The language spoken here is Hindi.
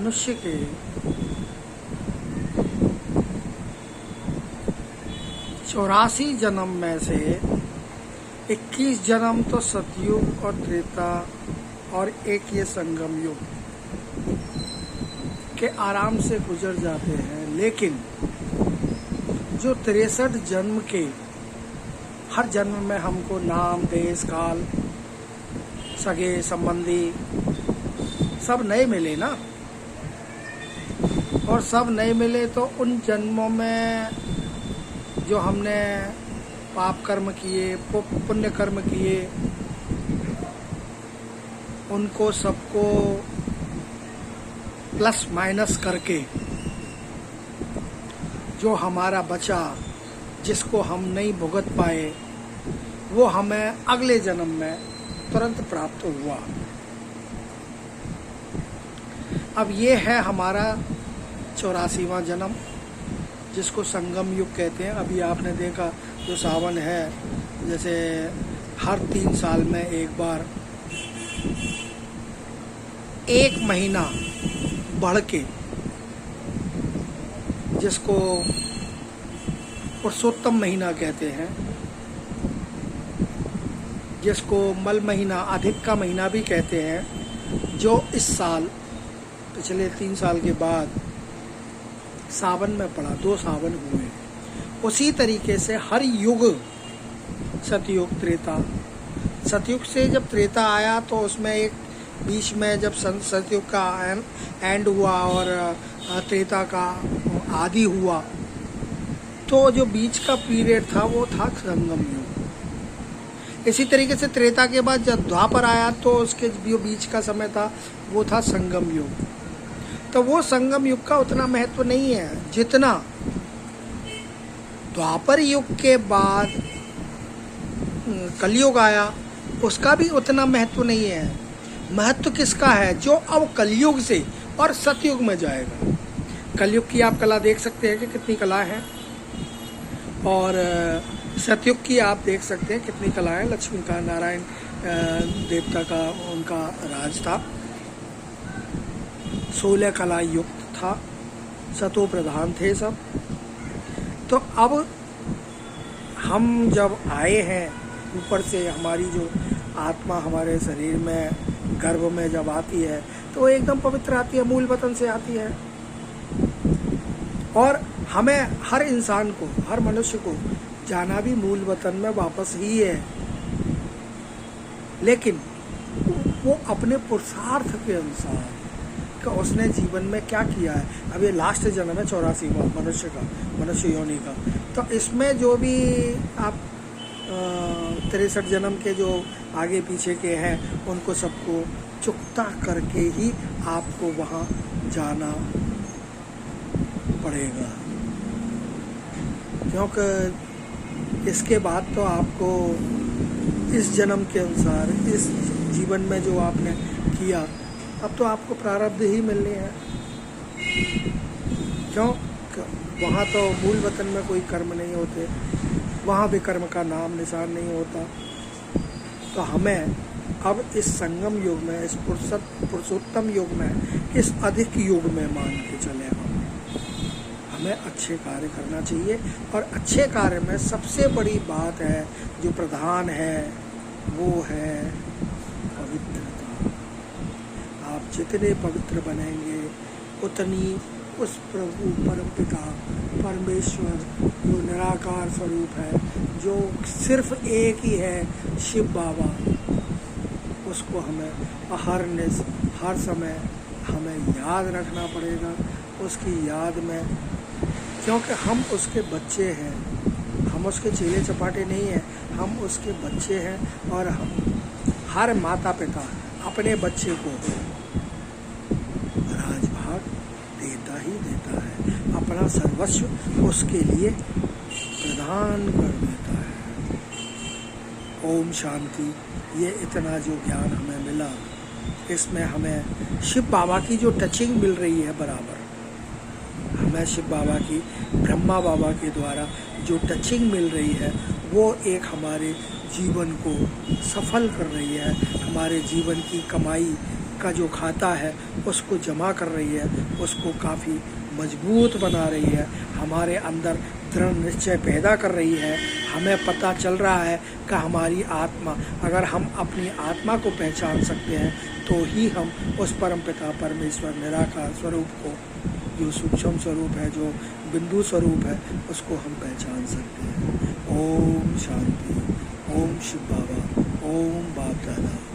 मनुष्य के 84 जन्म में से 21 जन्म तो सतयुग और त्रेता और एक ये संगम युग के आराम से गुजर जाते हैं, लेकिन जो 63 जन्म के हर जन्म में हमको नाम, देश, काल, सगे संबंधी सब नए मिले ना, और सब नए मिले तो उन जन्मों में जो हमने पाप कर्म किए, पुण्य कर्म किए, उनको सबको प्लस माइनस करके जो हमारा बचा, जिसको हम नहीं भुगत पाए, वो हमें अगले जन्म में तुरंत प्राप्त हुआ। अब ये है हमारा 84वां जन्म, जिसको संगम युग कहते हैं। अभी आपने देखा जो सावन है, जैसे हर 3 साल में एक बार 1 महीना बढ़ के, जिसको पुरुषोत्तम महीना कहते हैं, जिसको मल महीना, अधिक का महीना भी कहते हैं, जो इस साल पिछले 3 साल के बाद सावन में पड़ा, 2 सावन हुए। उसी तरीके से हर युग, सतयुग, त्रेता, सतयुग से जब त्रेता आया तो उसमें एक बीच में जब सतयुग का एंड हुआ और त्रेता का आदि हुआ, तो जो बीच का पीरियड था वो था संगम युग। इसी तरीके से त्रेता के बाद जब द्वापर आया तो उसके जो बीच का समय था वो था संगम युग। तो वो संगम युग का उतना महत्व नहीं है जितना द्वापर युग के बाद कलयुग आया, उसका भी उतना महत्व नहीं है। महत्व किसका है? जो अब कलयुग से और सतयुग में जाएगा। कलयुग की आप कला देख सकते हैं कि कितनी कला है, और सतयुग की आप देख सकते हैं कितनी कला है। लक्ष्मी का, नारायण देवता का उनका राज था, 16 कला युक्त था, सतो प्रधान थे सब। तो अब हम जब आए हैं ऊपर से, हमारी जो आत्मा हमारे शरीर में, गर्भ में जब आती है तो वो एकदम पवित्र आती है, मूल वतन से आती है। और हमें, हर इंसान को, हर मनुष्य को जाना भी मूल वतन में वापस ही है, लेकिन वो अपने पुरुषार्थ के अनुसार कि उसने जीवन में क्या किया है। अब ये लास्ट जन्म है 84वां मनुष्य का, मनुष्य योनि का। तो इसमें जो भी आप 63 जन्म के जो आगे पीछे के हैं, उनको सबको चुकता करके ही आपको वहाँ जाना पड़ेगा, क्योंकि इसके बाद तो आपको इस जन्म के अनुसार, इस जीवन में जो आपने किया, अब तो आपको प्रारब्ध ही मिलने हैं। क्यों? वहाँ तो मूल वतन में कोई कर्म नहीं होते, वहाँ भी कर्म का नाम निशान नहीं होता। तो हमें अब इस संगम युग में, इस पुरुषोत्तम युग में, इस अधिक युग में मान के चले हमें अच्छे कार्य करना चाहिए। और अच्छे कार्य में सबसे बड़ी बात है, जो प्रधान है, वो है पवित्रता। आप जितने पवित्र बनेंगे उतनी उस प्रभु, परमपिता, परमेश्वर, जो निराकार स्वरूप है, जो सिर्फ एक ही है, शिव बाबा, उसको हमें हर समय हमें याद रखना पड़ेगा। उसकी याद में, क्योंकि हम उसके बच्चे हैं, हम उसके चेले चपाटे नहीं हैं, हम उसके बच्चे हैं। और हम, हर माता पिता अपने बच्चे को राजभाग देता ही देता है, अपना सर्वस्व उसके लिए प्रदान कर देता है। ओम शांति। ये इतना जो ज्ञान हमें मिला, इसमें हमें शिव बाबा की जो टचिंग मिल रही है बराबर, हमें शिव बाबा की, ब्रह्मा बाबा के द्वारा जो टचिंग मिल रही है, वो एक हमारे जीवन को सफल कर रही है, हमारे जीवन की कमाई का जो खाता है उसको जमा कर रही है, उसको काफ़ी मजबूत बना रही है, हमारे अंदर दृढ़ निश्चय पैदा कर रही है। हमें पता चल रहा है कि हमारी आत्मा, अगर हम अपनी आत्मा को पहचान सकते हैं तो ही हम उस परमपिता परमेश्वर निराकार स्वरूप को, जो सूक्ष्म स्वरूप है, जो बिंदु स्वरूप है, उसको हम पहचान सकते हैं। ओम शांति, ओम शिव बाबा, ओम बाप दादा।